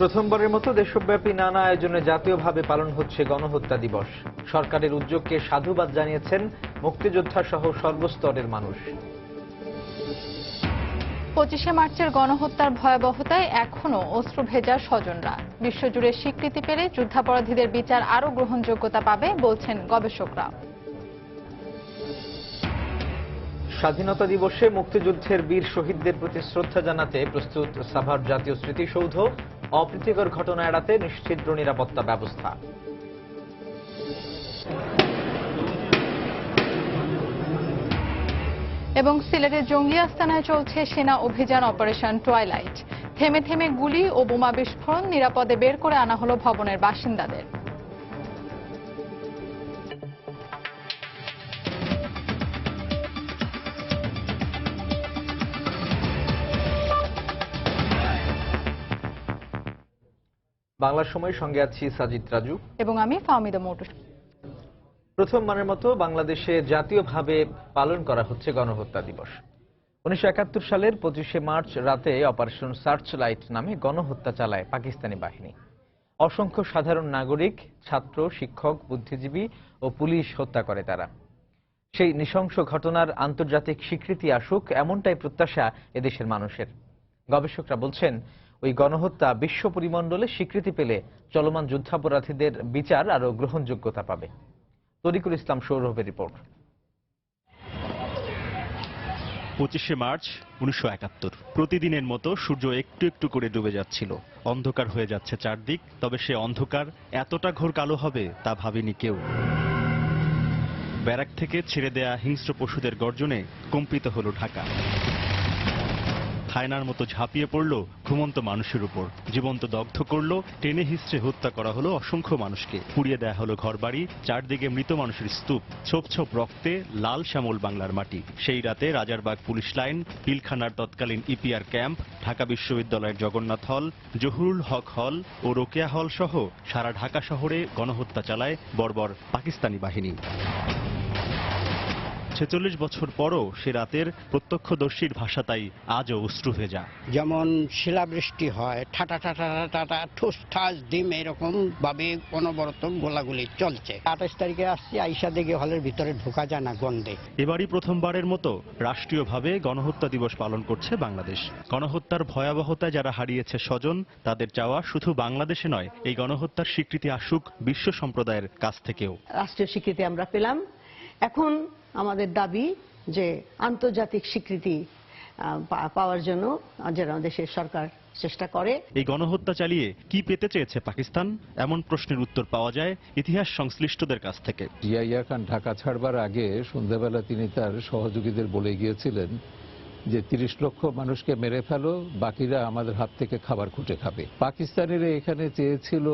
প্রথমবারের মতো দেশব্যাপী নানা আয়োজনে জাতীয়ভাবে পালন হচ্ছে গণহত্যা দিবস। সরকারের উদ্যোগকে সাধুবাদ জানিয়েছেন মুক্তিযোদ্ধা সহ সর্বস্তরের মানুষ। 25শে মার্চের গণহত্যার ভয়াবহতায় এখনো অশ্রু ভেজা স্বজনরা। বিশ্বজুড়ে স্বীকৃতি পেলে যুদ্ধাপরাধীদের বিচার আরও গ্রহণযোগ্যতা পাবে বলছেন গবেষকরা। স্বাধীনতা দিবসে মুক্তিযুদ্ধের বীর শহীদদের প্রতি শ্রদ্ধা জানাতে প্রস্তুত সাভার জাতীয় স্মৃতিসৌধ। অপ্রীতিকর ঘটনা এড়াতে নিশ্ছিদ্র নিরাপত্তা ব্যবস্থা। এবং সিলেটের জঙ্গি আস্তানায় চলছে সেনা অভিযান অপারেশন টুয়াইলাইট। থেমে থেমে গুলি ও বোমা বিস্ফোরণ, নিরাপদে বের করে আনা হলো ভবনের বাসিন্দাদের। বাংলার সময় সঙ্গে আছি সাজিদ রাজু এবং আমি ফাহমিদা মৌটু। প্রথমবারের মতো বাংলাদেশে জাতীয়ভাবে পালন করা হচ্ছে গণহত্যা দিবস। 1971 সালের 25শে মার্চ রাতে অপারেশন সার্চ লাইট নামে গণহত্যা চালায় পাকিস্তানি বাহিনী। অসংখ্য সাধারণ নাগরিক, ছাত্র, শিক্ষক, বুদ্ধিজীবী ও পুলিশ হত্যা করে তারা। সেই নৃশংস ঘটনার আন্তর্জাতিক স্বীকৃতি আসুক, এমনটাই প্রত্যাশা এদেশের মানুষের। গবেষকরা বলছেন, ওই গণহত্যা বিশ্ব পরিমণ্ডলে স্বীকৃতি পেলে চলমান যুদ্ধাপরাধীদের বিচার আরও গ্রহণযোগ্যতা পাবে। তরিকুল ইসলাম সৌরভের রিপোর্ট। 25শে মার্চ 1971। প্রতিদিনের মতো সূর্য একটু একটু করে ডুবে যাচ্ছিল, অন্ধকার হয়ে যাচ্ছে চারদিক। তবে সে অন্ধকার এতটা ঘোর কালো হবে তা ভাবেনি কেউ। ব্যারাক থেকে ছেড়ে দেয়া হিংস্র পশুদের গর্জনে কম্পিত হলো ঢাকা। হায়নার মতো ঝাঁপিয়ে পড়ল ঘুমন্ত মানুষের উপর, জীবন্ত দগ্ধ করল, টেনে হিস্ট্রে হত্যা করা হলো অসংখ্য মানুষকে, পুড়িয়ে দেয়া হলো ঘরবাড়ি, চারদিকে মৃত মানুষের স্তূপ, ছোপ ছোপ রক্তে লাল শ্যামল বাংলার মাটি। সেই রাতে রাজারবাগ পুলিশ লাইন, পিলখানার তৎকালীন ইপিআর ক্যাম্প, ঢাকা বিশ্ববিদ্যালয়ের জগন্নাথ হল, জহুরুল হক হল ও রোকেয়া হল সহ সারা ঢাকা শহরে গণহত্যা চালায় বর্বর পাকিস্তানি বাহিনী। 46 বছর পরও সে রাতের প্রত্যক্ষদর্শীর ভাষা তাই আজও অশ্রু ভেজা। যেমন শিলাবৃষ্টি হয়, ঠাটা ঠাটা ঠাটা ঠুস ঠাস ডিম, এরকম ভাবে অনবরত গোলাগুলি চলছে। 28 তারিখে আসছি, আইসা দেখে হলের ভিতরে ঢোকা যায় না গন্ধে। এবারই প্রথমবারের মতো রাষ্ট্রীয়ভাবে গণহত্যা দিবস পালন করছে বাংলাদেশ। গণহত্যার ভয়াবহতায় যারা হারিয়েছে স্বজন, তাদের চাওয়া শুধু বাংলাদেশে নয়, এই গণহত্যার স্বীকৃতি আসুক বিশ্ব সম্প্রদায়ের কাছ থেকেও। রাষ্ট্রীয় স্বীকৃতি আমরা পেলাম, এখন আমাদের দাবি যে আন্তর্জাতিক স্বীকৃতি পাওয়ার জন্য যেন দেশের সরকার চেষ্টা করে। এই গণহত্যা চালিয়ে কি পেতে চেয়েছে পাকিস্তান, এমন প্রশ্নের উত্তর পাওয়া যায় ইতিহাস সংশ্লিষ্টদের কাছ থেকে। জিয়া খান ঢাকা ছাড়বার আগে সন্ধ্যাবেলা তিনি তার সহযোগীদের বলে গিয়েছিলেন যে 30 লক্ষ মানুষকে মেরে ফেলো, বাকিরা আমাদের হাত থেকে খাবার খুঁটে খাবে। পাকিস্তানিরা এখানে চেয়েছিল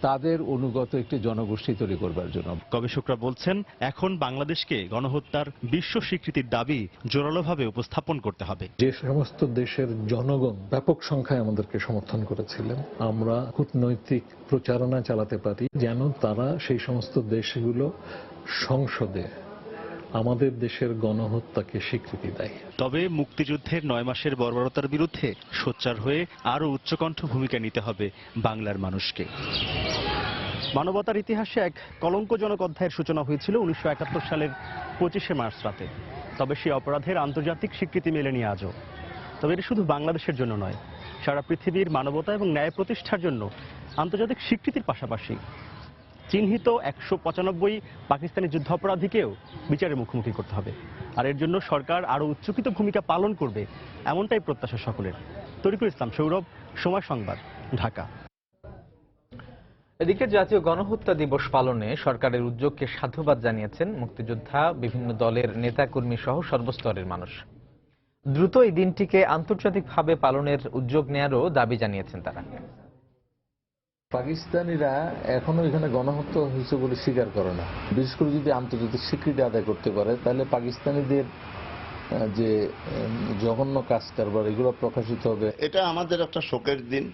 তাদের অনুগত একটি জনগোষ্ঠী তৈরি করবার জন্য। গবেষকরা বলছেন, এখন বাংলাদেশকে গণহত্যার বিশ্ব স্বীকৃতির দাবি জোরালোভাবে উপস্থাপন করতে হবে। যে সমস্ত দেশের জনগণ ব্যাপক সংখ্যায় আমাদেরকে সমর্থন করেছিলেন, আমরা কূটনৈতিক প্রচারণা চালাতে পারি যেন তারা সেই সমস্ত দেশগুলো সংসদে আমাদের দেশের গণহত্যাকে স্বীকৃতি দেয়। তবে মুক্তিযুদ্ধের 9 মাসের বর্বরতার বিরুদ্ধে সোচ্চার হয়ে আরও উচ্চকণ্ঠ ভূমিকা নিতে হবে বাংলার মানুষকে। মানবতার ইতিহাসে এক কলঙ্কজনক অধ্যায়ের সূচনা হয়েছিল 1971 সালের 25শে মার্চ রাতে। তবে সেই অপরাধের আন্তর্জাতিক স্বীকৃতি মেলেনি আজও। তবে এটা শুধু বাংলাদেশের জন্য নয়, সারা পৃথিবীর মানবতা এবং ন্যায় প্রতিষ্ঠার জন্য আন্তর্জাতিক স্বীকৃতির পাশাপাশি চিহ্নিত 195 পাকিস্তানি যুদ্ধাপরাধীকেও বিচারের মুখোমুখি করতে হবে। আর এর জন্য সরকার আরও উচ্চকিত ভূমিকা পালন করবে, এমনটাই প্রত্যাশা সকলের। তরিকুল ইসলাম সৌরভ, সময় সংবাদ, ঢাকা। এদিকে জাতীয় গণহত্যা দিবস পালনে সরকারের উদ্যোগকে সাধুবাদ জানিয়েছেন মুক্তিযোদ্ধা, বিভিন্ন দলের নেতাকর্মী সহ সর্বস্তরের মানুষ। দ্রুত এই দিনটিকে আন্তর্জাতিকভাবে পালনের উদ্যোগ নেয়ারও দাবি জানিয়েছেন তারা। পাকিস্তানিরা এখনো এখানে গণহত্যা হয়েছে বলে স্বীকার করে না। বিশেষ করে যদি আন্তর্জাতিক স্বীকৃতি আদায় করতে পারে, তাহলে পাকিস্তানিদের যে জঘন্য কাজ কারবার এগুলো প্রকাশিত হবে। এটা আমাদের একটা শোকের দিন,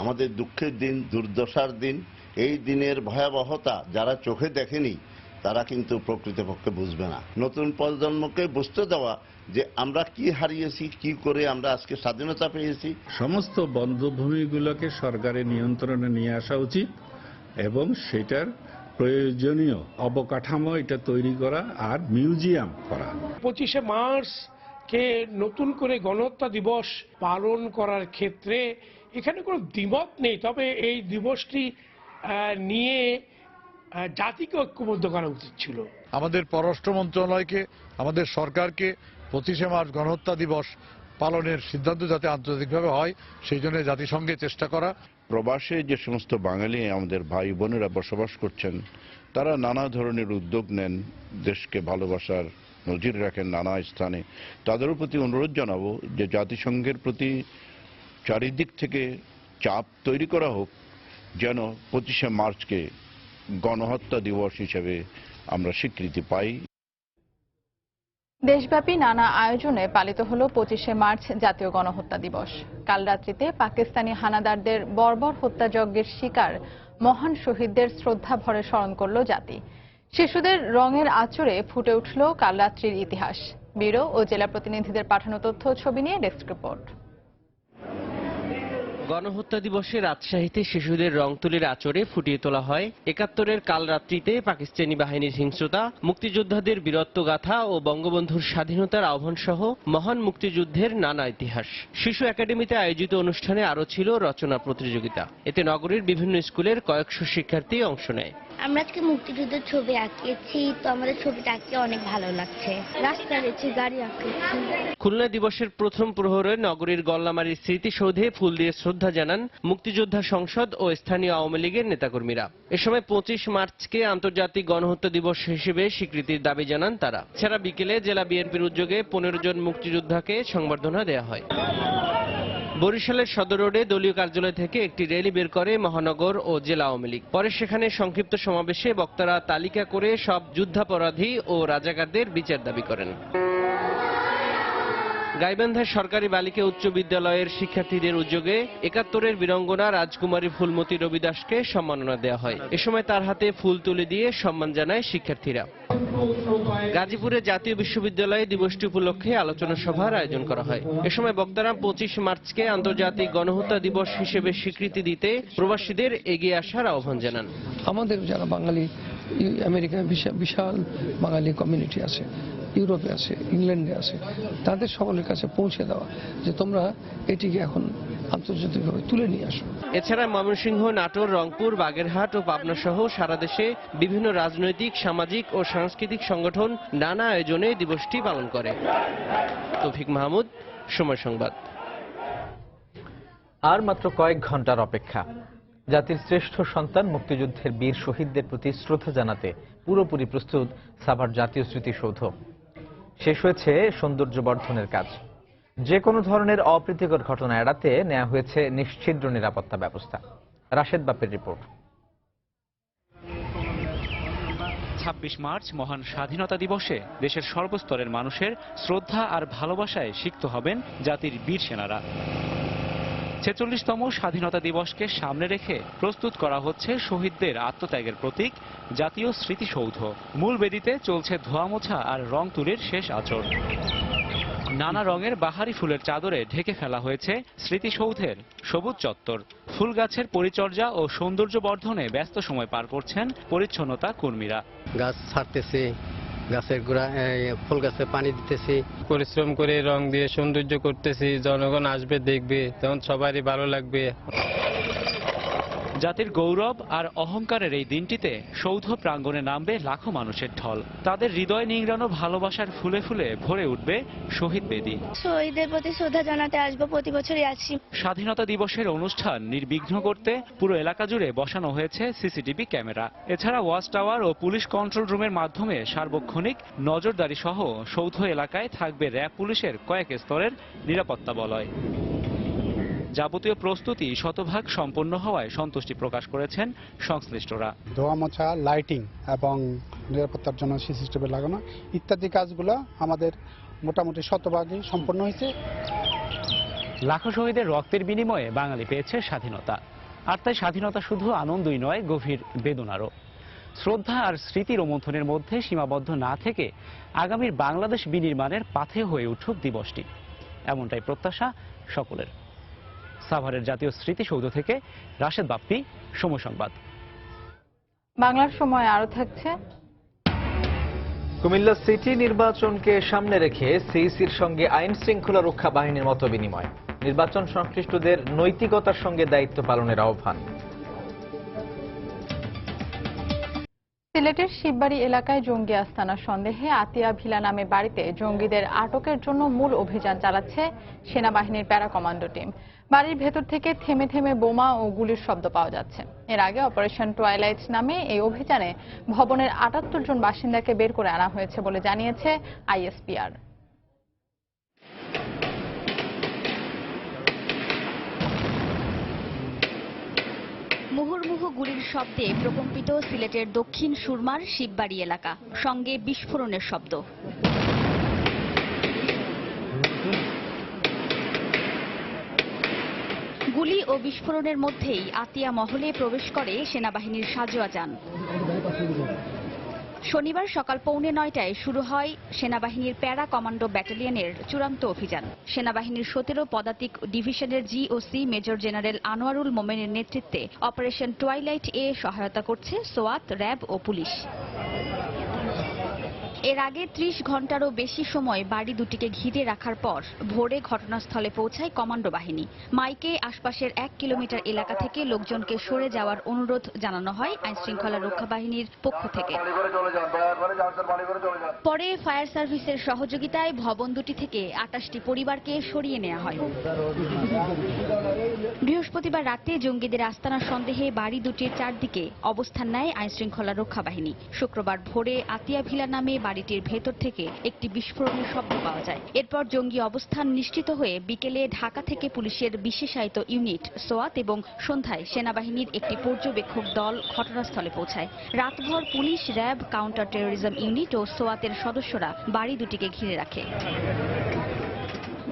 আমাদের দুঃখের দিন, দুর্দশার দিন। এই দিনের ভয়াবহতা যারা চোখে দেখেনি তারা কিন্তু প্রকৃতপক্ষে বুঝবে না। নতুন প্রজন্মকে বুঝতে দেওয়া যে আমরা কি হারিয়েছি, কি করে আমরা আজকে স্বাধীনতা পেয়েছি। সমস্ত বধ্যভূমিগুলোকে সরকারের নিয়ন্ত্রণে নিয়ে আসা উচিত এবং সেটার প্রয়োজনীয় অবকাঠামো এটা তৈরি করা আর মিউজিয়াম করা। 25শে মার্চকে নতুন করে গণহত্যা দিবস পালন করার ক্ষেত্রে এখানে কোনো দ্বিমত নেই, তবে এই দিবসটি নিয়ে জাতিকে ঐক্যবদ্ধ করা উচিত ছিল। আমাদের পররাষ্ট্র মন্ত্রণালয়কে, আমাদের সরকারকে 25শে মার্চ গণহত্যা দিবস পালনের সিদ্ধান্ত যাতে আন্তর্জাতিকভাবে হয় সেই জন্য জাতিসংঘে চেষ্টা করা। প্রবাসে যে সমস্ত বাঙালি আমাদের ভাই বোনেরা বসবাস করছেন তারা নানা ধরনের উদ্যোগ নেন, দেশকে ভালোবাসার নজির রাখেন নানা স্থানে। তাদের প্রতি অনুরোধ জানাবো যে জাতিসংঘের প্রতি চারিদিক থেকে চাপ তৈরি করা হোক যেন 25শে মার্চকে গণহত্যা দিবস হিসেবে আমরা স্বীকৃতি পাই। দেশব্যাপী নানা আয়োজনে পালিত হলো 25শে মার্চ জাতীয় গণহত্যা দিবস। কাল রাত্রিতে পাকিস্তানি হানাদারদের বর্বর হত্যাযজ্ঞের শিকার মহান শহীদদের শ্রদ্ধা ভরে স্মরণ করল জাতি। শিশুদের রঙের আঁচড়ে ফুটে উঠল কাল রাত্রির ইতিহাস। ব্যুরো ও জেলা প্রতিনিধিদের পাঠানো তথ্য ছবি নিয়ে ডেস্ক রিপোর্ট। গণহত্যা দিবসে রাজশাহীতে শিশুদের রং তুলির আঁচড়ে ফুটিয়ে তোলা হয় ৭১-এর কাল রাত্রিতে পাকিস্তানি বাহিনীর হিংস্রতা, মুক্তিযোদ্ধাদের বীরত্বগাথা ও বঙ্গবন্ধুর স্বাধীনতার আহ্বান সহ মহান মুক্তিযুদ্ধের নানা ইতিহাস। শিশু একাডেমিতে আয়োজিত অনুষ্ঠানে আরও ছিল রচনা প্রতিযোগিতা। এতে নগরীর বিভিন্ন স্কুলের কয়েকশো শিক্ষার্থী অংশ নেয়। আমরা আজকে মুক্তিযুদ্ধের ছবি আঁকিয়েছি, তো আমাদের ছবিটা আঁকতে অনেক ভালো লাগছে। রাস্তা গেছি, গাড়ি আঁকিয়েছি। খুলনা দিবসের প্রথম প্রহরে নগরীর গল্লামারীর স্মৃতিসৌধে ফুল দিয়ে শ্রদ্ধা জানান মুক্তিযোদ্ধা সংসদ ও স্থানীয় আওয়ামী লীগের নেতাকর্মীরা। এ সময় 25 মার্চকে আন্তর্জাতিক গণহত্যা দিবস হিসেবে স্বীকৃতির দাবি জানান তারা। এছাড়া বিকেলে জেলা বিএনপির উদ্যোগে 15 জন মুক্তিযোদ্ধাকে সংবর্ধনা দেওয়া হয়। বরিশালের সদর রোডে দলীয় কার্যালয় থেকে একটি র্যালি বের করে মহানগর ও জেলা আওয়ামী লীগ। পরে সেখানে সংক্ষিপ্ত সমাবেশে বক্তারা তালিকা করে সব যুদ্ধাপরাধী ও রাজাকারদের বিচার দাবি করেন। গাইবান্ধার সরকারি বালিকা উচ্চ বিদ্যালয়ের শিক্ষার্থীদের উদ্যোগে ৭১-এর বীরাঙ্গনা রাজকুমারী ফুলমতী রবিদাসকে সম্মাননা দেওয়া হয়। এ সময় তার হাতে ফুল তুলে দিয়ে সম্মান জানায় শিক্ষার্থীরা। গাজীপুরে জাতীয় বিশ্ববিদ্যালয়ে দিবসটি উপলক্ষে আলোচনা সভার আয়োজন করা হয়। এ সময় বক্তারা 25 মার্চকে আন্তর্জাতিক গণহত্যা দিবস হিসেবে স্বীকৃতি দিতে প্রবাসীদের এগিয়ে আসার আহ্বান জানান। আমাদের যারা বাঙালি, আমেরিকায় বিশাল বাঙালি কমিউনিটি আছে, ইউরোপে আছে, ইংল্যান্ডে আছে, তাদের সকলের কাছে পৌঁছে দেওয়া যে তোমরা এটিকে এখন আন্তর্জাতিকভাবে তুলে নিয়ে আসো। এছাড়া ময়মনসিংহ, নাটোর, রংপুর, বাগেরহাট ও পাবনা সহ সারা দেশে বিভিন্ন রাজনৈতিক, সামাজিক ও সাংস্কৃতিক সংগঠন নানা আয়োজনে দিবসটি পালন করে। তৌফিক মাহমুদ, সময় সংবাদ। আর মাত্র কয়েক ঘন্টার অপেক্ষা। জাতির শ্রেষ্ঠ সন্তান মুক্তিযুদ্ধের বীর শহীদদের প্রতি শ্রদ্ধা জানাতে পুরোপুরি প্রস্তুত সাভার জাতীয় স্মৃতিসৌধ। শেষ হয়েছে সৌন্দর্য বর্ধনের কাজ। যে কোনো ধরনের অপ্রীতিকর ঘটনা এড়াতে নেওয়া হয়েছে নিশ্ছিদ্র নিরাপত্তা ব্যবস্থা। রাশেদ বাপের রিপোর্ট। 26 মার্চ মহান স্বাধীনতা দিবসে দেশের সর্বস্তরের মানুষের শ্রদ্ধা আর ভালোবাসায় সিক্ত হবেন জাতির বীর সেনারা। 46তম স্বাধীনতা দিবসকে সামনে রেখে প্রস্তুত করা হচ্ছে শহীদদের আত্মত্যাগের প্রতীক জাতীয় স্মৃতিসৌধ। মূল বেদিতে চলছে ধোয়া মোছা আর রং তুলির শেষ আঁচড়। নানা রঙের বাহারি ফুলের চাদরে ঢেকে ফেলা হয়েছে স্মৃতিসৌধের সবুজ চত্বর। ফুল গাছের পরিচর্যা ও সৌন্দর্য বর্ধনে ব্যস্ত সময় পার করছেন পরিচ্ছন্নতা কর্মীরা। গাছ ছাড়তেছে, গাছের গোড়া ফুল গাছে পানি দিতেছি, পরিশ্রম করে রং দিয়ে সৌন্দর্য করতেছি। জনগণ আসবে, দেখবে, তখন সবারই ভালো লাগবে। জাতির গৌরব আর অহংকারের এই দিনটিতে সৌধ প্রাঙ্গণে নামবে লাখো মানুষের ঢল। তাদের হৃদয় নিংড়ানো ভালোবাসার ফুলে ফুলে ভরে উঠবে শহীদ বেদি। শহীদদের প্রতি শ্রদ্ধা জানাতে আসবো, প্রতি বছরই আসি। স্বাধীনতা দিবসের অনুষ্ঠান নির্বিঘ্ন করতে পুরো এলাকা জুড়ে বসানো হয়েছে সিসিটিভি ক্যামেরা। এছাড়া ওয়াচ টাওয়ার ও পুলিশ কন্ট্রোল রুমের মাধ্যমে সার্বক্ষণিক নজরদারি সহ সৌধ এলাকায় থাকবে র্যাব পুলিশের কয়েক স্তরের নিরাপত্তা বলয়। যাবতীয় প্রস্তুতি শতভাগ সম্পন্ন হওয়ায় সন্তুষ্টি প্রকাশ করেছেন সংশ্লিষ্টরা। ধোয়া মোছা, লাইটিং এবং নিরাপত্তার জন্য সিসিটিভি লাগানো ইত্যাদি কাজগুলো আমাদের মোটামুটি শতভাগই সম্পন্ন হয়েছে। লাখো শহীদের রক্তের বিনিময়ে বাঙালি পেয়েছে স্বাধীনতা। আর তাই স্বাধীনতা শুধু আনন্দই নয়, গভীর বেদনারও। শ্রদ্ধা আর স্মৃতি রোমন্থনের মধ্যে সীমাবদ্ধ না থেকে আগামীর বাংলাদেশ বিনির্মাণের পাথে হয়ে উঠুক দিবসটি, এমনটাই প্রত্যাশা সকলের। সাভারের জাতীয় স্মৃতিসৌধ থেকে রাশেদ বাপ্পি, সময় সংবাদ। বাংলার সময় আরো থাকছে। কুমিল্লা সিটি নির্বাচনকে সামনে রেখে সিইসির সঙ্গে আইন শৃঙ্খলা রক্ষা বাহিনীর মত বিনিময়, নির্বাচন সংশ্লিষ্টদের নৈতিকতার সঙ্গে দায়িত্ব পালনের আহ্বান। সিলেটের শিববাড়ি এলাকায় জঙ্গি আস্তানা সন্দেহে আতিয়া ভিলা নামে বাড়িতে জঙ্গিদের আটকের জন্য মূল অভিযান চালাচ্ছে সেনাবাহিনীর প্যারা কমান্ডো টিম। বাড়ির ভেতর থেকে থেমে থেমে বোমা ও গুলির শব্দ পাওয়া যাচ্ছে। এর আগে অপারেশন টুয়াইলাইট নামে এই অভিযানে ভবনের ৭৮ জন বাসিন্দাকে বের করে আনা হয়েছে বলে জানিয়েছে আইএসপিআর। মুহুর্মুহু গুলির শব্দে প্রকম্পিত সিলেটের দক্ষিণ সুরমার শিববাড়ি এলাকা, সঙ্গে বিস্ফোরণের শব্দ। গুলি ও বিস্ফোরণের মধ্যেই আতিয়া মহলে প্রবেশ করে সেনাবাহিনীর সাজোয়া যান। শনিবার সকাল 8:45টায় শুরু হয় সেনাবাহিনীর প্যারা কমান্ডো ব্যাটালিয়নের চূড়ান্ত অভিযান। সেনাবাহিনীর 17 পদাতিক ডিভিশনের জিওসি মেজর জেনারেল আনোয়ারুল মোমেনের নেতৃত্বে অপারেশন টুয়াইলাইট এ সহায়তা করছে সোয়াত, র্যাব ও পুলিশ। এর আগে 30 ঘন্টারও বেশি সময় বাড়ি দুটিকে ঘিরে রাখার পর ভোরে ঘটনাস্থলে পৌঁছায় কমান্ডো বাহিনী। মাইকে আশপাশের 1 কিলোমিটার এলাকা থেকে লোকজনকে সরে যাওয়ার অনুরোধ জানানো হয় আইনশৃঙ্খলা রক্ষা বাহিনীর পক্ষ থেকে। পরে ফায়ার সার্ভিসের সহযোগিতায় ভবন দুটি থেকে 28টি পরিবারকে সরিয়ে নেওয়া হয়। বৃহস্পতিবার রাতে জঙ্গিদের আস্তানা সন্দেহে বাড়ি দুটির চারদিকে অবস্থান নেয় আইনশৃঙ্খলা রক্ষা বাহিনী। শুক্রবার ভোরে আতিয়া ভিলা নামে বাড়িটির ভেতর থেকে একটি বিস্ফোরণের শব্দ পাওয়া যায়। এরপর জঙ্গি অবস্থান নিশ্চিত হয়ে বিকেলে ঢাকা থেকে পুলিশের বিশেষায়িত ইউনিট সোয়াত এবং সন্ধ্যায় সেনাবাহিনীর একটি পর্যবেক্ষক দল ঘটনাস্থলে পৌঁছায়। রাতভর police, RAB, counter terrorism unit ও সোয়াতের সদস্যরা বাড়ি দুটিকে ঘিরে রাখে।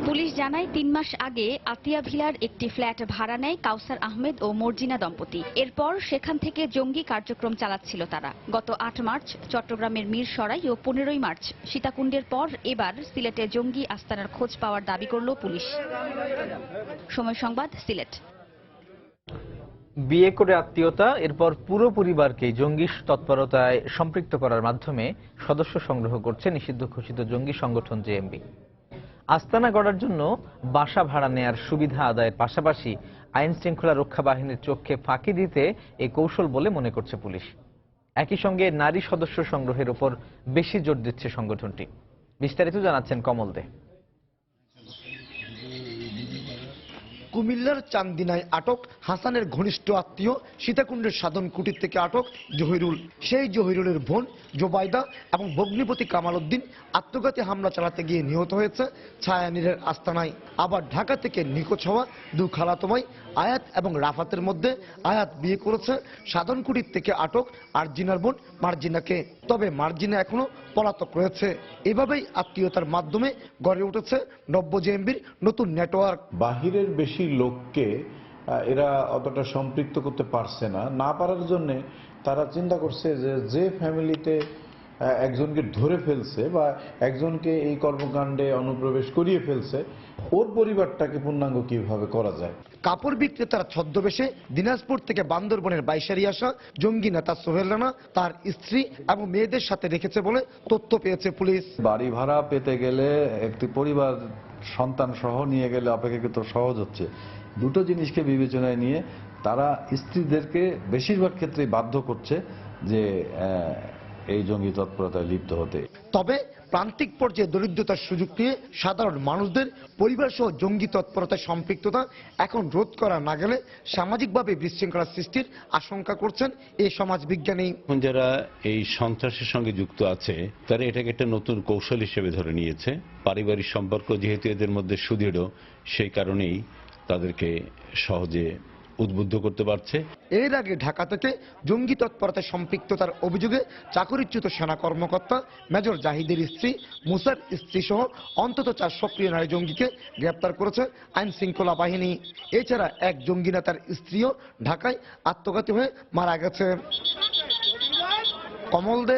পুলিশ জানায় 3 মাস আগে আতিয়া ভিলার একটি ফ্ল্যাট ভাড়া নেয় কাউসার আহমেদ ও মর্জিনা দম্পতি। এরপর সেখান থেকে জঙ্গি কার্যক্রম চালাচ্ছিল তারা। গত 8 মার্চ চট্টগ্রামের মিরসরাই ও 15ই মার্চ সীতাকুণ্ডের পর এবার সিলেটে জঙ্গি আস্তানার খোঁজ পাওয়ার দাবি করল পুলিশ। সময় সংবাদ, সিলেট। বিয়ে করে আত্মীয়তা, এরপর পুরো পরিবারকে জঙ্গি তৎপরতায় সম্পৃক্ত করার মাধ্যমে সদস্য সংগ্রহ করছে নিষিদ্ধ ঘোষিত জঙ্গি সংগঠন জেএমবি। আস্তানা গড়ার জন্য বাসা ভাড়া নেয়ার সুবিধা আদায়ের পাশাপাশি আইন শৃঙ্খলা রক্ষা বাহিনীর চোখে ফাঁকি দিতে এই কৌশল বলে মনে করছে পুলিশ। একই সঙ্গে নারী সদস্য সংগ্রহের উপর বেশি জোর দিচ্ছে সংগঠনটি। বিস্তারিত জানাচ্ছেন কমল দে। কুমিল্লার চান্দিনায় আটক হাসানের ঘনিষ্ঠ আত্মীয় সীতাকুণ্ডের সাধন কুটির থেকে আটক জহিরুল। সেই জহিরুলের বোন জোবাইদা এবং ভগ্নিপতি কামাল উদ্দিন আত্মঘাতী হামলা চালাতে গিয়ে নিহত হয়েছে ছায়ানীরের আস্তানায়। আবার ঢাকা থেকে নিখোঁজ হওয়া 2 খালাতো ভাই আয়াত এবং রাফাতের মধ্যে আয়াত বিয়ে করেছে সাধন কুটির থেকে আটক আরজিনার বোন মার্জিনাকে। তবে মার্জিনা এখনো পলাতক রয়েছে। এভাবেই আত্মীয়তার মাধ্যমে গড়ে উঠেছে নব্য জেএমবির নতুন নেটওয়ার্ক। বাহিরের বেশি লোককে এরা অতটা সম্পৃক্ত করতে পারছে না পারার জন্য তারা চিন্তা করছে যে ফ্যামিলিতে একজনকে ধরে ফেলছে বা একজনকে এই কর্মকাণ্ডে অনুপ্রবেশ করিয়ে ফেলছে, ওর পরিবারটাকে পূর্ণাঙ্গ কিভাবে করা যায়। কাপড় বিক্রেতার ছদ্মবেশে দিনাজপুর থেকে বান্দরবনের বাইশারি আসা জঙ্গি নেতা সোহেল রানা তার স্ত্রী এবং মেয়েদের সাথে রেখেছে বলে তথ্য পেয়েছে পুলিশ। বাড়ি ভাড়া পেতে গেলে একটি পরিবার সন্তান সহ নিয়ে গেলে অপেক্ষাকৃত সহজ হচ্ছে। দুটো জিনিসকে বিবেচনায় নিয়ে তারা স্ত্রীদেরকে বেশিরভাগ ক্ষেত্রেই বাধ্য করছে যে এই জঙ্গি তৎপরতায় লিপ্ত হতে। তবে প্রান্তিক পর্যায়ে দরিদ্রতার সুযোগ নিয়ে সাধারণ মানুষদের পরিবার সহ জঙ্গি তৎপরতায় সম্পৃক্ততা এখন রোধ করা না গেলে সামাজিকভাবে বিশৃঙ্খলা সৃষ্টির আশঙ্কা করছেন এই সমাজবিজ্ঞানী। যারা এই সন্ত্রাসের সঙ্গে যুক্ত আছে তারা এটাকে একটা নতুন কৌশল হিসেবে ধরে নিয়েছে। পারিবারিক সম্পর্ক যেহেতু এদের মধ্যে সুদৃঢ়, সেই কারণেই তাদেরকে সহজে উদ্বুদ্ধ করতে পারছে। এর আগে ঢাকা থেকে জঙ্গি তৎপরতায় সম্পৃক্ততার অভিযোগে চাকরিচ্যুত সেনা কর্মকর্তা মেজর জাহিদের স্ত্রী মুসার স্ত্রী সহ অন্তত 4 সক্রিয় নারী জঙ্গিকে গ্রেপ্তার করেছে আইন শৃঙ্খলা বাহিনী। এছাড়া এক জঙ্গি নেতার স্ত্রীও ঢাকায় আত্মঘাতী হয়ে মারা গেছে। কমল দে,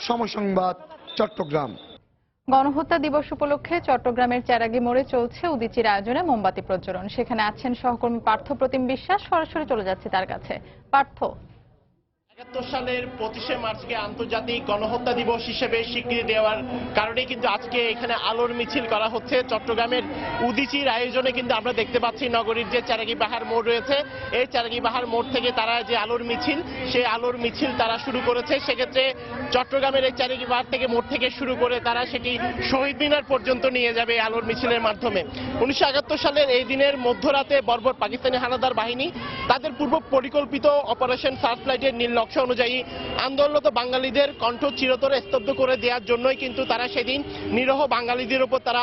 সময় সংবাদ, চট্টগ্রাম। গণহত্যা দিবস উপলক্ষে চট্টগ্রামের চেরাগী মোড়ে চলছে উদীচীর আয়োজনে মোমবাতি প্রজ্বলন। সেখানে আছেন সহকর্মী পার্থ প্রতিম বিশ্বাস। সরাসরি চলে যাচ্ছে তার কাছে। পার্থ, ৭১ সালের ২৫শে মার্চকে আন্তর্জাতিক গণহত্যা দিবস হিসেবে স্বীকৃতি দেওয়ার কারণে কিন্তু আজকে এখানে আলোর মিছিল করা হচ্ছে। চট্টগ্রামের উদীচীর আয়োজনে কিন্তু আমরা দেখতে পাচ্ছি নগরীর যে চেরাগী বাহার মোড় রয়েছে, এই চেরাগী বাহার মোড় থেকে তারা যে আলোর মিছিল, সেই আলোর মিছিল তারা শুরু করেছে। সেক্ষেত্রে চট্টগ্রামের এই চেরাগী বাহার থেকে মোড় থেকে শুরু করে তারা সেটি শহীদ মিনার পর্যন্ত নিয়ে যাবে এই আলোর মিছিলের মাধ্যমে। ১৯৭১ সালের এই দিনের মধ্যরাতে বর্বর পাকিস্তানি হানাদার বাহিনী তাদের পূর্ব পরিকল্পিত অপারেশন সার্চ লাইটের নীল নকশা অনুযায়ী আন্দোলনরত বাঙালিদের কণ্ঠ চিরতরে স্তব্ধ করে দেওয়ার জন্যই কিন্তু তারা সেদিন নিরহ বাঙালিদের উপর তারা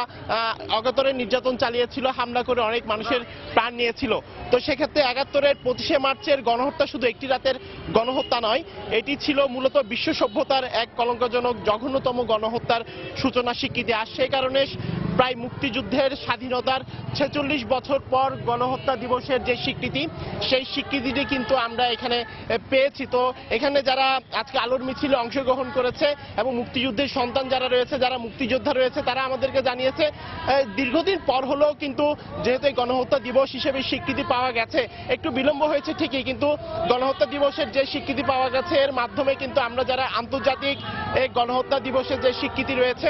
অকাতরে নির্যাতন চালিয়েছিল, হামলা করে অনেক মানুষের প্রাণ নিয়েছিল। তো সেক্ষেত্রে ৭১-এর ২৫শে মার্চের গণহত্যা শুধু একটি রাতের গণহত্যা নয়, এটি ছিল মূলত বিশ্ব সভ্যতার এক কলঙ্কজনক জঘন্যতম গণহত্যার সূচনা স্বীকৃতি। আর সেই কারণে প্রায় মুক্তিযুদ্ধের স্বাধীনতার ৪৬ বছর পর গণহত্যা দিবসের যে স্বীকৃতি, সেই স্বীকৃতিটি কিন্তু আমরা এখানে পেয়েছি। তো এখানে যারা আজকে আলোর মিছিলে অংশগ্রহণ করেছে এবং মুক্তিযুদ্ধের সন্তান যারা রয়েছে, যারা মুক্তিযোদ্ধা রয়েছে, তারা আমাদেরকে জানিয়েছে দীর্ঘদিন পর হলেও কিন্তু যেহেতু এই গণহত্যা দিবস হিসেবে স্বীকৃতি পাওয়া গেছে, একটু বিলম্ব হয়েছে ঠিকই, কিন্তু গণহত্যা দিবসের যে স্বীকৃতি পাওয়া গেছে এর মাধ্যমে কিন্তু আমরা যারা আন্তর্জাতিক এই গণহত্যা দিবসের যে স্বীকৃতি রয়েছে,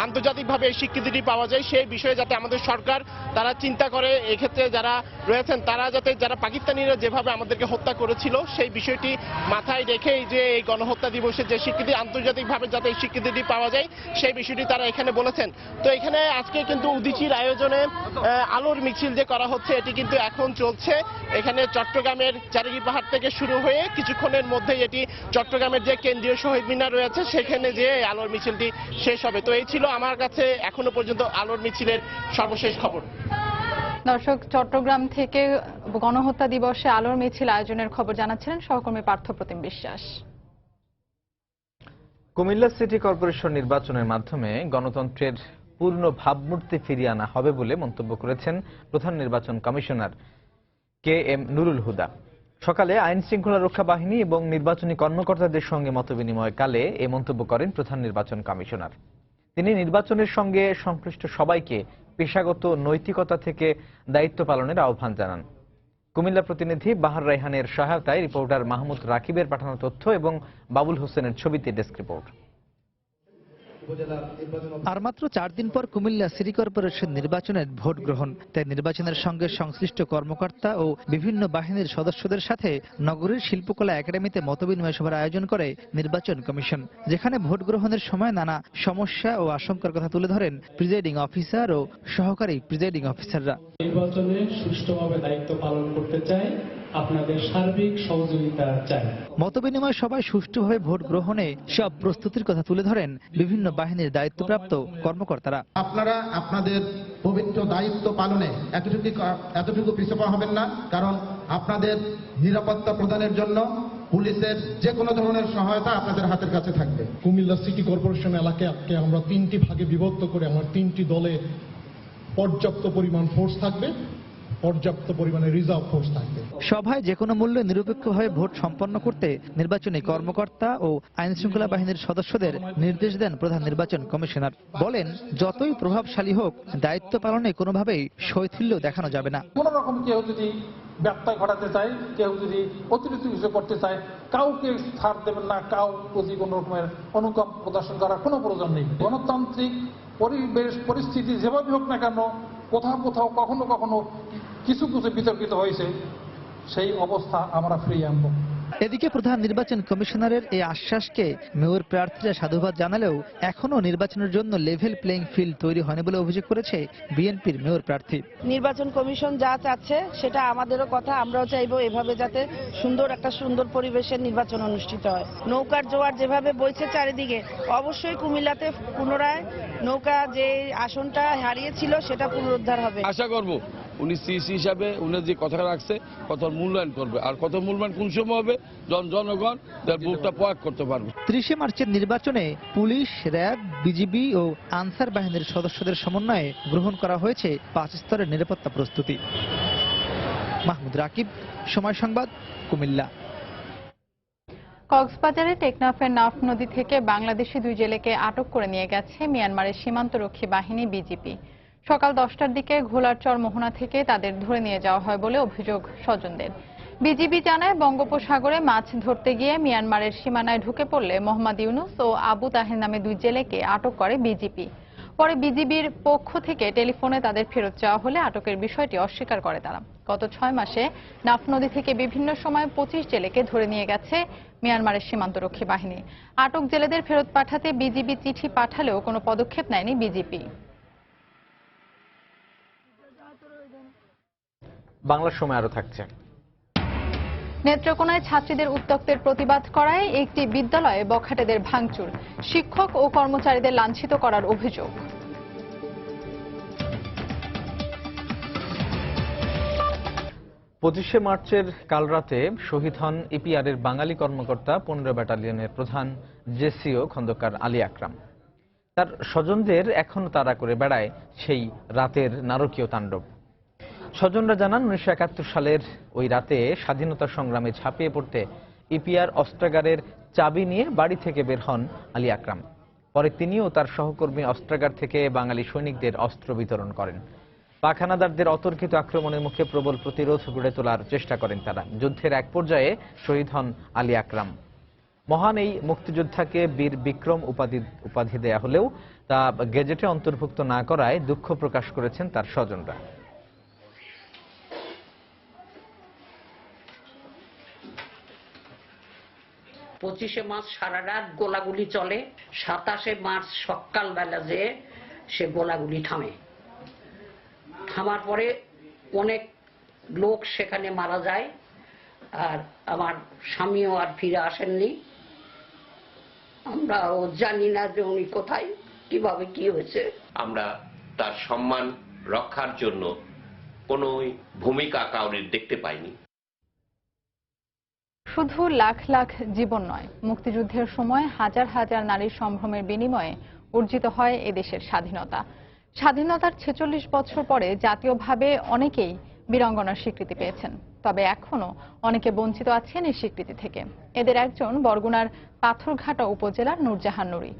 আন্তর্জাতিকভাবে এই স্বীকৃতিটি পাওয়া যায়, সেই বিষয়ে যাতে আমাদের সরকার তারা চিন্তা করে। এক্ষেত্রে যারা রয়েছেন তারা যারা পাকিস্তানিরা যেভাবে আমাদেরকে হত্যা করেছিল, সেই বিষয়টি মাথায় রেখেই যে এই গণহত্যা দিবসের যে স্বীকৃতি আন্তর্জাতিকভাবে যাতে এই স্বীকৃতিটি পাওয়া যায়, সেই বিষয়টি তারা এখানে বলেছেন। তো এখানে আজকে কিন্তু উদীচীর আয়োজনে আলোর মিছিল যে করা হচ্ছে, এটি কিন্তু এখন চলছে। এখানে চট্টগ্রামের চেরাগী পাহাড় থেকে শুরু হয়ে কিছুক্ষণের মধ্যেই এটি চট্টগ্রামের যে কেন্দ্রীয় শহীদ মিনার রয়েছে সেখানে যে আলোর মিছিলটি শেষ হবে। তো এই ছিল আমার কাছে এখনো পর্যন্ত আলোর মিছিলের সর্বশেষ খবর। দর্শক, চট্টগ্রাম থেকে গণহত্যা দিবসে আলোর মিছিল আয়োজনের খবর জানাচ্ছিলেন সহকর্মী পার্থ প্রতিম বিশ্বাস। কুমিল্লা সিটি কর্পোরেশন নির্বাচনের মাধ্যমে গণতন্ত্রের পূর্ণ ভাবমূর্তি ফিরিয়ে আনা হবে বলে মন্তব্য করেছেন প্রধান নির্বাচন কমিশনার KM নুরুল হুদা। সকালে আইন শৃঙ্খলা রক্ষা বাহিনী এবং নির্বাচনী কর্মকর্তাদের সঙ্গে মতবিনিময়কালে এ মন্তব্য করেন প্রধান নির্বাচন কমিশনার। তিনি নির্বাচনের সঙ্গে সংশ্লিষ্ট সবাইকে পেশাগত নৈতিকতা থেকে দায়িত্ব পালনের আহ্বান জানান। কুমিল্লা প্রতিনিধি বাহার রায়হানের সহায়তায় রিপোর্টার মাহমুদ রাকিবের পাঠানো তথ্য এবং বাবুল হোসেনের ছবিতে ডেস্ক রিপোর্ট। আর মাত্র 4 দিন পর কুমিল্লা সিটি কর্পোরেশন নির্বাচনের ভোট গ্রহণ। তাই নির্বাচনের সঙ্গে সংশ্লিষ্ট কর্মকর্তা ও বিভিন্ন বাহিনীর সদস্যদের সাথে নগরীর শিল্পকলা একাডেমিতে মতবিনিময় সভার আয়োজন করে নির্বাচন কমিশন, যেখানে ভোট গ্রহণের সময় নানা সমস্যা ও আশঙ্কার কথা তুলে ধরেন প্রিজাইডিং অফিসার ও সহকারী প্রিজাইডিং অফিসাররা। নির্বাচনে সুষ্ঠুভাবে দায়িত্ব পালন করতে চাই, আপনাদের সার্বিক সহযোগিতা চাই। মতবিনিময় সভায় সুষ্ঠুভাবে ভোট গ্রহণে সব প্রস্তুতির কথা তুলে ধরেন বিভিন্ন বাহিনীর দায়িত্বপ্রাপ্ত কর্মকর্তারা। আপনারা আপনাদের পবিত্র দায়িত্ব পালনে এতটুকু পিছপা হবেন না, কারণ আপনাদের নিরাপত্তা প্রদানের জন্য পুলিশের যে কোনো ধরনের সহায়তা আপনাদের হাতের কাছে থাকবে। কুমিল্লা সিটি কর্পোরেশন এলাকাকে আমরা 3টি ভাগে বিভক্ত করে আমার 3টি দলে পর্যাপ্ত পরিমাণ ফোর্স থাকবে, পর্যাপ্ত পরিমাণে রিজার্ভ ফোর্স থাকবে। সভায় যে কোনো মূল্যে নিরপেক্ষভাবে ভোট সম্পন্ন করতে নির্বাচনী কর্মকর্তা ও আইন শৃঙ্খলা বাহিনীর সদস্যদের নির্দেশ দেন প্রধান নির্বাচন কমিশনার। বলেন, যতই প্রভাবশালী হোক, দায়িত্ব পালনে কোনোভাবেই শৈথিল্য দেখানো যাবে না। কোন রকম কেউ যদি ব্যত্যয় ঘটাতে চায়, কেউ যদি অতিরিক্ত কিছু করতে চায়, কাউকে ছাড় দেবেন না, কাউ প্রতি কোন রকমের অনুকম্প প্রদর্শন করার কোনো প্রয়োজন নেই। গণতান্ত্রিক পরিবেশ পরিস্থিতি যেভাবে হোক না কেন, কোথাও কোথাও কখনো কখনো কিছু বিতর্কিত হয়েছে, সেই অবস্থা আমরা ফিরিয়ে আনব। এদিকে প্রধান নির্বাচন কমিশনারের এই আশ্বাসকে মেয়র প্রার্থীরা সাধুবাদ জানালেও এখনো নির্বাচনের জন্য লেভেল প্লেইং ফিল্ড তৈরি হয়নি বলে অভিযোগ করেছে বিএনপির মেয়র প্রার্থী। নির্বাচন কমিশন যা চাচ্ছে সেটা আমাদেরও কথা, আমরাও চাইবো এভাবে যাতে একটা সুন্দর পরিবেশের নির্বাচন অনুষ্ঠিত হয়। নৌকার জোয়ার যেভাবে বইছে চারিদিকে, অবশ্যই কুমিল্লাতে পুনরায় নৌকা যে আসনটা হারিয়েছিল সেটা পুনরুদ্ধার হবে। আশা করব উনি সিসি হিসাবে উনি যে কথা রাখছে কথার মূল্যায়ন করবে, আর কত মূল্যায়ন কোন সময় হবে জনগণ তার ভোটটা প্রয়োগ করতে পারবে। 30 মার্চের নির্বাচনে পুলিশ, র্যাব, বিজিবি ও আনসার বাহিনীর সদস্যদের সমন্বয়ে গ্রহণ করা হয়েছে 5 স্তরের নিরাপত্তা প্রস্তুতি। মাহমুদ রাকিব, সময় সংবাদ, কুমিল্লা। কক্সবাজারে টেকনাফের নাফ নদী থেকে বাংলাদেশি 2 জেলেকে আটক করে নিয়ে গেছে মিয়ানমারের সীমান্তরক্ষী বাহিনী বিজিপি। সকাল 10টার দিকে ঘোলারচর মোহনা থেকে তাদের ধরে নিয়ে যাওয়া হয় বলে অভিযোগ স্বজনদের। বিজিবি জানায়, বঙ্গোপসাগরে মাছ ধরতে গিয়ে মিয়ানমারের সীমানায় ঢুকে পড়লে মোহাম্মদ ইউনুস ও আবু তাহের নামে 2 জেলেকে আটক করে বিজিপি। পরে বিজিবির পক্ষ থেকে টেলিফোনে তাদের ফেরত চাওয়া হলে আটকের বিষয়টি অস্বীকার করে তারা। গত 6 মাসে নাফ নদী থেকে বিভিন্ন সময় 25 জেলেকে ধরে নিয়ে গেছে মিয়ানমারের সীমান্তরক্ষী বাহিনী। আটক জেলেদের ফেরত পাঠাতে বিজিবি চিঠি পাঠালেও কোনো পদক্ষেপ নেয়নি বিজিপি। বাংলার সময় আরো থাকছে। নেত্রকোনায় ছাত্রীদের উত্ত্যক্তের প্রতিবাদ করায় একটি বিদ্যালয়ে বখাটেদের ভাঙচুর, শিক্ষক ও কর্মচারীদের লাঞ্ছিত করার অভিযোগ। 25শে মার্চের কাল রাতে শহীদ হন ইপিআরের বাঙালি কর্মকর্তা 15 ব্যাটালিয়নের প্রধান জেসিও খন্দকার আলী আকরাম। তার স্বজনদের এখনো তাড়া করে বেড়ায় সেই রাতের নারকীয় তাণ্ডব। স্বজনরা জানান, 1971 সালের ওই রাতে স্বাধীনতা সংগ্রামে ঝাঁপিয়ে পড়তে ইপিআর অস্ত্রাগারের চাবি নিয়ে বাড়ি থেকে বের হন আলী আকরাম। পরে তিনিও তার সহকর্মী অস্ত্রাগার থেকে বাঙালি সৈনিকদের অস্ত্র বিতরণ করেন। পাক হানাদারদের অতর্কিত আক্রমণের মুখে প্রবল প্রতিরোধ গড়ে তোলার চেষ্টা করেন তারা। যুদ্ধের এক পর্যায়ে শহীদ হন আলী আকরাম। মহান এই মুক্তিযোদ্ধাকে বীর বিক্রম উপাধি দেয়া হলেও তা গেজেটে অন্তর্ভুক্ত না করায় দুঃখ প্রকাশ করেছেন তার স্বজনরা। 25শে মার্চ সারা রাত গোলাগুলি চলে। 27শে মার্চ সকালবেলা যে সে গোলাগুলি থামার পরে অনেক লোক সেখানে মারা যায়। আর আমার স্বামীও আর ফিরে আসেননি। আমরাও জানি না যে উনি কোথায়, কিভাবে কি হয়েছে। আমরা তার সম্মান রক্ষার জন্য কোনো ভূমিকা কাউরির দেখতে পাইনি। শুধু লাখ লাখ জীবন নয়, মুক্তিযুদ্ধের সময় হাজার হাজার নারীর সম্ভ্রমের বিনিময়ে অর্জিত হয় এদেশের স্বাধীনতা। স্বাধীনতার 46 বছর পরে জাতীয়ভাবে অনেকেই বীরাঙ্গনার স্বীকৃতি পেয়েছেন, তবে এখনো অনেকে বঞ্চিত আছেন এই স্বীকৃতি থেকে। এদের একজন বরগুনার পাথরঘাটা উপজেলার নূরজাহান নুরী।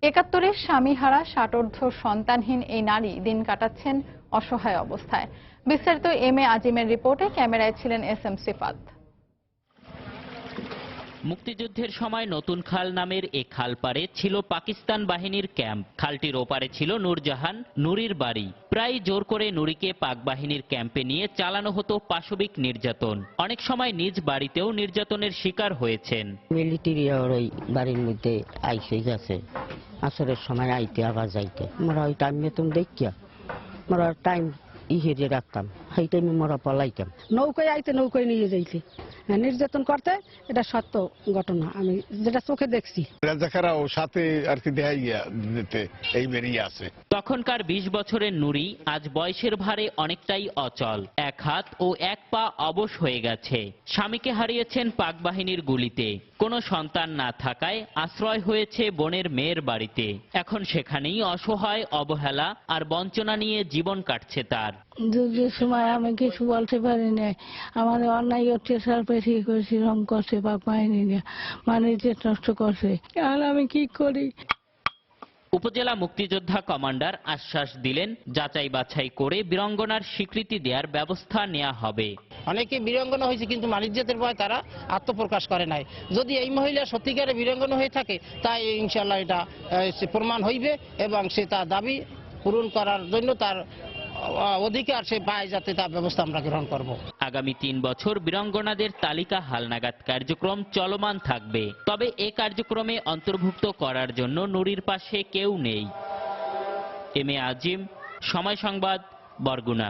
71-এ স্বামীহারা ষাটোর্ধ্ব সন্তানহীন এই নারী দিন কাটাচ্ছেন অসহায় অবস্থায়। বিস্তারিত এম.এ. আজিমের রিপোর্টে, ক্যামেরায় ছিলেন এস.এম. সিফাত। মুক্তিযুদ্ধের সময় নতুন খাল নামের এ খাল পারে ছিল পাকিস্তান বাহিনীর ক্যাম্প। খালটির ওপারে ছিল নূরজাহান নুরীর বাড়ি। প্রায় জোর করে নুরীকে পাক বাহিনীর ক্যাম্পে নিয়ে চালানো হতো পাশবিক নির্যাতন। অনেক সময় নিজ বাড়িতেও নির্যাতনের শিকার হয়েছেন। মিলিটারি ওই বাড়ির মধ্যে আইসে গেছে, আসরের সময় আইতে আবার যাইতে। আমরা ওই টাইম তুমি দেখিয়া আমরা টাইম ইহেরে রাখতাম, সেই টাইমে আমরা পলাইতাম। নৌকায় আইতে নৌকায় নিয়ে যাইতে নির্যাতন করতে, এটা সত্য ঘটনা, আমি যেটা চোখে দেখছি। রাজাকারাও সাথে আর কি দেখাইয়া দিতে এই বেরিয়ে আছে। তখনকার 20 বছরের নুরী আজ বয়সের ভারে অনেকটাই অচল। এক হাত ও এক পা অবশ হয়ে গেছে। স্বামীকে হারিয়েছেন পাক বাহিনীর গুলিতে। কোনো সন্তান না থাকায় আশ্রয় হয়েছে বোনের মেয়ের বাড়িতে। এখন সেখানেই অসহায়, অবহেলা আর বঞ্চনা নিয়ে জীবন কাটছে তার। যুদ্ধের সময় আমি কিছু বলতে পারি না, আমার অন্যায় অত্যাচার বেশি করেছি, রং করছে পাক বাহিনী নিয়ে, মানুষ নষ্ট করছে। আর আমি কি করি? উপজেলা মুক্তিযোদ্ধা কমান্ডার আশ্বাস দিলেন, যাচাই বাছাই করে বীরাঙ্গনার স্বীকৃতি দেওয়ার ব্যবস্থা নেওয়া হবে। অনেকে বীরাঙ্গনা হয়েছে কিন্তু মানিজ্যতের ভয় তারা আত্মপ্রকাশ করে নাই। যদি এই মহিলা সত্যিকারে বীরাঙ্গনা হয়ে থাকে, তাই ইনশাল্লাহ এটা প্রমাণ হইবে এবং সে তার দাবি পূরণ করার জন্য তার অধিকার সে পায়, যাতে তার ব্যবস্থা আমরা গ্রহণ করব। আগামী 3 বছর বীরাঙ্গনাদের তালিকা হালনাগাদ কার্যক্রম চলমান থাকবে। তবে এ কার্যক্রমে অন্তর্ভুক্ত করার জন্য নুরীর পাশে কেউ নেই। এম.এ. আজিম, সময় সংবাদ, বরগুনা।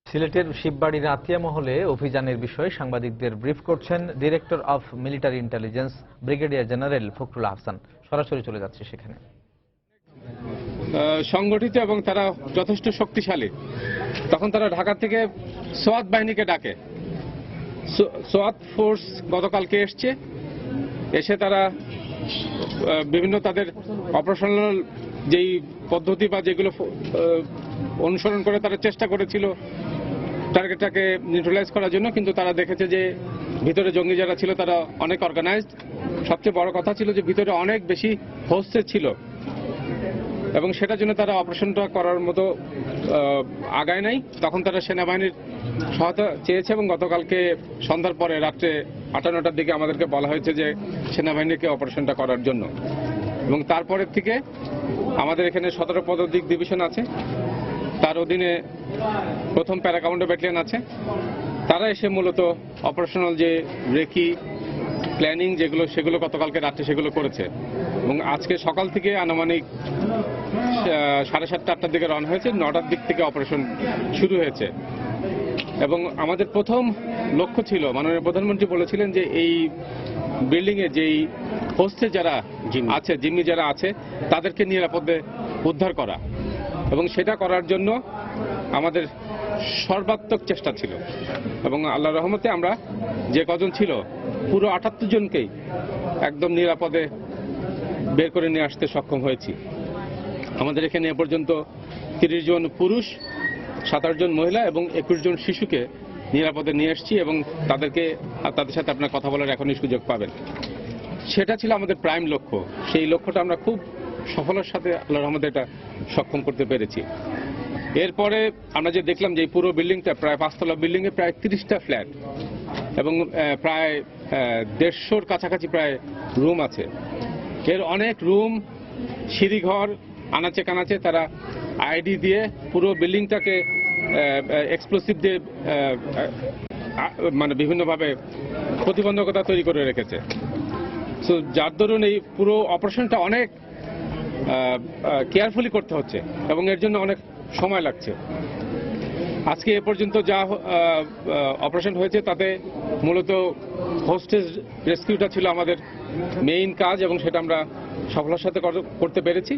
সিলেটের শিববাড়ির আতিয়া মহলে অভিযানের বিষয়ে সাংবাদিকদের ব্রিফ করছেন director of military intelligence brigadier general Fakhrul Ahsan. সরাসরি চলে যাচ্ছে সেখানে। সংগঠিত এবং তারা যথেষ্ট শক্তিশালী। তখন তারা ঢাকা থেকে সোয়াত বাহিনীকে ডাকে। সোয়াত ফোর্স গতকালকে এসছে, এসে তারা বিভিন্ন তাদের অপারেশনাল যেই পদ্ধতি বা যেগুলো অনুসরণ করে তারা চেষ্টা করেছিল টার্গেটটাকে নিউট্রালাইজ করার জন্য, কিন্তু তারা দেখেছে যে ভিতরে জঙ্গি যারা ছিল তারা অনেক অর্গানাইজড। সবচেয়ে বড় কথা ছিল যে ভিতরে অনেক বেশি হোস্টেজ ছিল এবং সেটার জন্য তারা অপারেশনটা করার মতো আগায় নাই। তখন তারা সেনাবাহিনীর সহায়তা চেয়েছে এবং গতকালকে সন্ধ্যার পরে রাত্রে 8-9টার দিকে আমাদেরকে বলা হয়েছে যে সেনাবাহিনীকে অপারেশনটা করার জন্য। এবং তারপরের থেকে আমাদের এখানে 17 পদাতিক ডিভিশন আছে, তার অধীনে প্রথম প্যারা কমান্ডো ব্যাটালিয়ন আছে। তারা এসে মূলত অপারেশনাল যে রেকি প্ল্যানিং যেগুলো সেগুলো গতকালকে রাত্রে সেগুলো করেছে এবং আজকে সকাল থেকে আনুমানিক 7:30-8টার দিকে রওনা হয়েছে। 9টার দিক থেকে অপারেশন শুরু হয়েছে এবং আমাদের প্রথম লক্ষ্য ছিল, মাননীয় প্রধানমন্ত্রী বলেছিলেন যে এই বিল্ডিং এ যেই হোস্টে যারা আছে, জিম্মি যারা আছে, তাদেরকে নিরাপদে উদ্ধার করা এবং সেটা করার জন্য আমাদের সর্বাত্মক চেষ্টা ছিল এবং আল্লাহর রহমতে আমরা যে কজন ছিল পুরো 78 জনকেই একদম নিরাপদে বের করে নিয়ে আসতে সক্ষম হয়েছি। আমাদের এখানে এ পর্যন্ত 30 জন পুরুষ, 27 জন মহিলা এবং 21 জন শিশুকে নিরাপদে নিয়ে এসেছি এবং তাদের সাথে আপনার কথা বলার এখনই সুযোগ পাবেন। সেটা ছিল আমাদের প্রাইম লক্ষ্য। সেই লক্ষ্যটা আমরা খুব সফলতার সাথে আল্লাহর রহমতে এটা সক্ষম করতে পেরেছি। এরপরে আমরা যে দেখলাম যে পুরো বিল্ডিংটা প্রায় 5 তলা বিল্ডিং এ প্রায় 30টা ফ্ল্যাট এবং প্রায় 150-র কাছাকাছি প্রায় রুম আছে। এর অনেক রুম, সিঁড়িঘর, আনাচে কানাচে তারা আইডি দিয়ে পুরো বিল্ডিংটাকে এক্সপ্লোসিভ দিয়ে মানে বিভিন্নভাবে প্রতিবন্ধকতা তৈরি করে রেখেছে। সো যার দরুন এই পুরো অপারেশনটা অনেক কেয়ারফুলি করতে হচ্ছে এবং এর জন্য অনেক সময় লাগছে। আজকে এ পর্যন্ত যা অপারেশন হয়েছে তাতে মূলত হোস্টেজ রেস্কিউটা ছিল আমাদের মেইন কাজ এবং সেটা আমরা সফলতার সাথে করতে পেরেছি।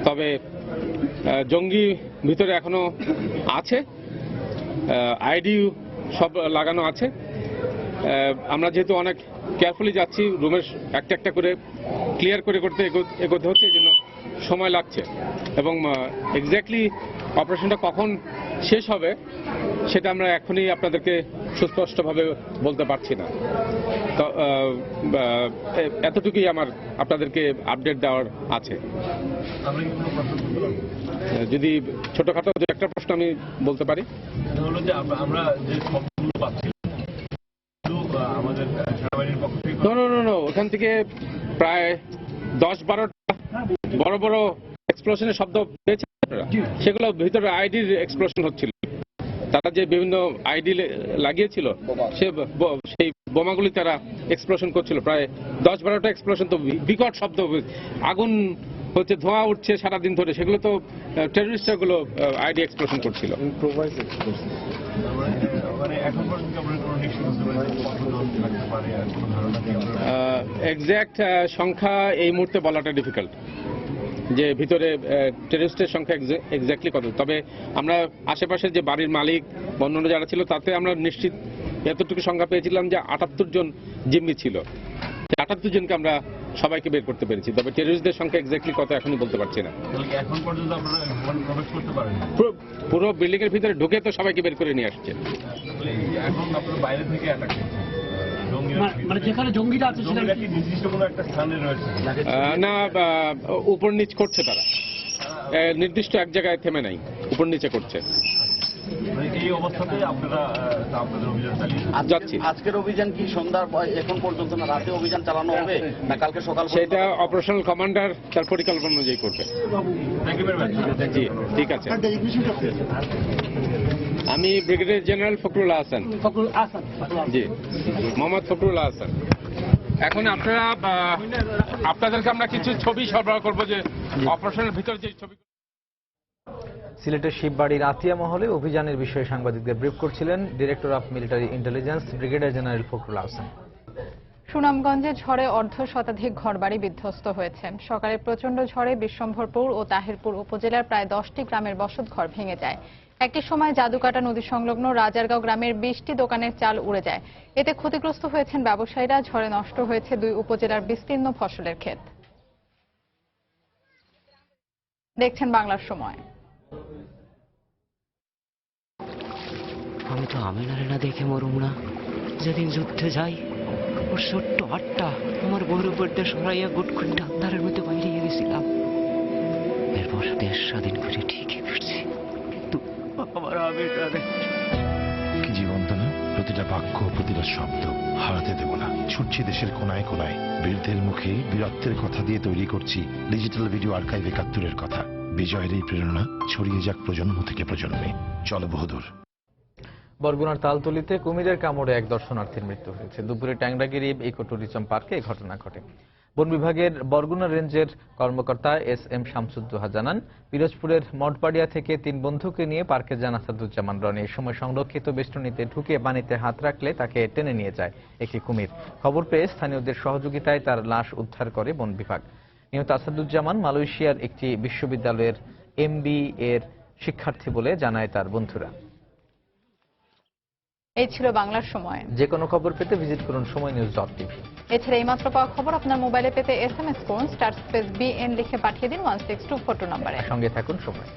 তবে জঙ্গি ভিতরে এখনো আছে, আইডি সব লাগানো আছে। আমরা যেহেতু অনেক কেয়ারফুলি যাচ্ছি, রুমের একটা একটা করে ক্লিয়ার করে করতে এগোতে হচ্ছে, এই জন্য সময় লাগছে এবং এক্স্যাক্টলি অপারেশনটা কখন শেষ হবে সেটা আমরা এখনই আপনাদেরকে সুস্পষ্টভাবে বলতে পারছি না। তো এতটুকুই আমার আপনাদেরকে আপডেট দেওয়ার আছে। যদি ছোটখাটো দু একটা প্রশ্ন আমি বলতে পারি। আমরা যে খবরগুলো পাচ্ছি আমাদের সেনাবাহিনীর পক্ষ থেকে ওখান থেকে প্রায় 10-12টা বড় বড় এক্সপ্লোশনের শব্দ পেয়েছে, সেগুলো ভিতরে আইডির এক্সপ্লোশন হচ্ছিল। তারা যে বিভিন্ন আইডি লাগিয়েছিল সেই বোমাগুলি তারা এক্সপ্লোশন করছিল। প্রায় 10-12টা এক্সপ্লোশন, তো বিকট শব্দ, আগুন হচ্ছে, ধোঁয়া উঠছে সারাদিন ধরে। সেগুলো তো টেররিস্টরা গুলো আইডি এক্সপ্লোশন করছিল। এক্স্যাক্ট সংখ্যা এই মুহূর্তে বলাটা ডিফিকাল্ট যে ভিতরে টেররিস্টের সংখ্যা এক্স্যাক্টলি কত। তবে আমরা আশেপাশে যে বাড়ির মালিক অন্যান্য যারা ছিল তাতে আমরা নিশ্চিত এতটুকু সংখ্যা পেয়েছিলাম যে 78 জন জিম্মি ছিল। 78 জনকে আমরা সবাইকে বের করতে পেরেছি। তবে টেররিস্টদের সংখ্যা এক্স্যাক্টলি কত এখনই বলতে পারছি না। এখন পর্যন্ত আপনারা প্রবেশ করতে পারেন পুরো বিল্ডিং এর ভিতরে ঢুকে তো সবাইকে বের করে নিয়ে আসছে। এখন আপনারা বাইরে থেকে অ্যাটাক করছেন, মানে যেখানে জঙ্গিরা আছে সেটা কি নির্দিষ্ট কোনো একটা স্থানে রয়েছে না, উপর নিচ করছে তারা, নির্দিষ্ট এক জায়গায় থেমে নাই, উপর নিচে করছে। এই অবস্থাতেই আপনারা আপনাদের অভিযান চালিয়ে যাচ্ছি। আজকের অভিযান কি সন্ধ্যার এখন পর্যন্ত না রাতে অভিযান চালানো হবে না কালকে সকাল? সেটা অপারেশনাল কমান্ডার তার পরিকল্পনা অনুযায়ী করবে। জি, ঠিক আছে। আমি ব্রিগেডিয়ার জেনারেল ফখরুল হাসান। জি, মোহাম্মদ ফখরুল হাসান। এখন আপনাদেরকে আমরা কিছু ছবি সরবরাহ করবো যে অপারেশনের ভিতরে যে ছবি। সিলেটের শিববাড়ির আতিয়া মহলে অভিযানের বিষয়ে সাংবাদিকদের ব্রিফ করছিলেন director of military intelligence brigadier general Fakhrul Hasan. সুনামগঞ্জে ঝড়ে অর্ধশতাধিক ঘরবাড়ি বিধ্বস্ত হয়েছে। সকালে প্রচণ্ড ঝড়ে বিশ্বম্ভরপুর ও তাহিরপুর উপজেলার প্রায় 10টি গ্রামের বসতঘর ভেঙে যায়। একই সময় জাদুকাটা নদী সংলগ্ন রাজারগাঁও গ্রামের 20টি দোকানের চাল উড়ে যায়। এতে ক্ষতিগ্রস্ত হয়েছেন ব্যবসায়ীরা। ঝড়ে নষ্ট হয়েছে 2 উপজেলার বিস্তীর্ণ ফসলের ক্ষেত। দেখছেন বাংলার সময়। আমি তো আমিনারে না দেখে মরুম না, যেদিন যুদ্ধে যাই ওর ছোট্ট হাতটা আমার বউর উপর দিয়ে সরাইয়া গুট খুঁটে আন্ধারের মধ্যে বাইরে গেছিলাম। এরপর দেশ স্বাধীন করে ঠিকই ফিরছি, কিন্তু আমার আবেগটা কি জীবন্ত না, প্রতিটা বাক্য প্রতিটা শব্দ হারাতে দেব না। ছুটছি দেশের কোনায় কোনায়, বীরদের মুখে বীরত্বের কথা দিয়ে তৈরি করছি ডিজিটাল ভিডিও আর্কাইভ ৭১-এর কথা। বিজয়ের এই প্রেরণা ছড়িয়ে যাক প্রজন্ম থেকে প্রজন্মে। চলো বহুদূর। বরগুনার তালতলিতে কুমিরের কামড়ে এক দর্শনার্থীর মৃত্যু হয়েছে। দুপুরে ট্যাংরাগিরি ইকো ট্যুরিজম পার্কে এই ঘটনা ঘটে। বন বিভাগের বরগুনা রেঞ্জের কর্মকর্তা এস.এম. শামসুদ্দোহা জানান, পিরোজপুরের মঠবাড়িয়া থেকে ৩ বন্ধুকে নিয়ে পার্কে যান আসাদুজ্জামান রনি। এই সময় সংরক্ষিত বেষ্টনীতে ঢুকে পানিতে হাত রাখলে তাকে টেনে নিয়ে যায় একটি কুমির। খবর পেয়ে স্থানীয়দের সহযোগিতায় তার লাশ উদ্ধার করে বন বিভাগ। নিহত আসাদুজ্জামান মালয়েশিয়ার একটি বিশ্ববিদ্যালয়ের MBA এর শিক্ষার্থী বলে জানায় তার বন্ধুরা। এই ছিল বাংলার সময়। যে কোনো খবর পেতে ভিজিট করুন সময়নিউজ.tv। এছাড়া এইমাত্র পাওয়া খবর আপনার মোবাইলে পেতে SMS করুন *BN লিখে পাঠিয়ে দিন 16242 নম্বরে। সঙ্গে থাকুন সময়।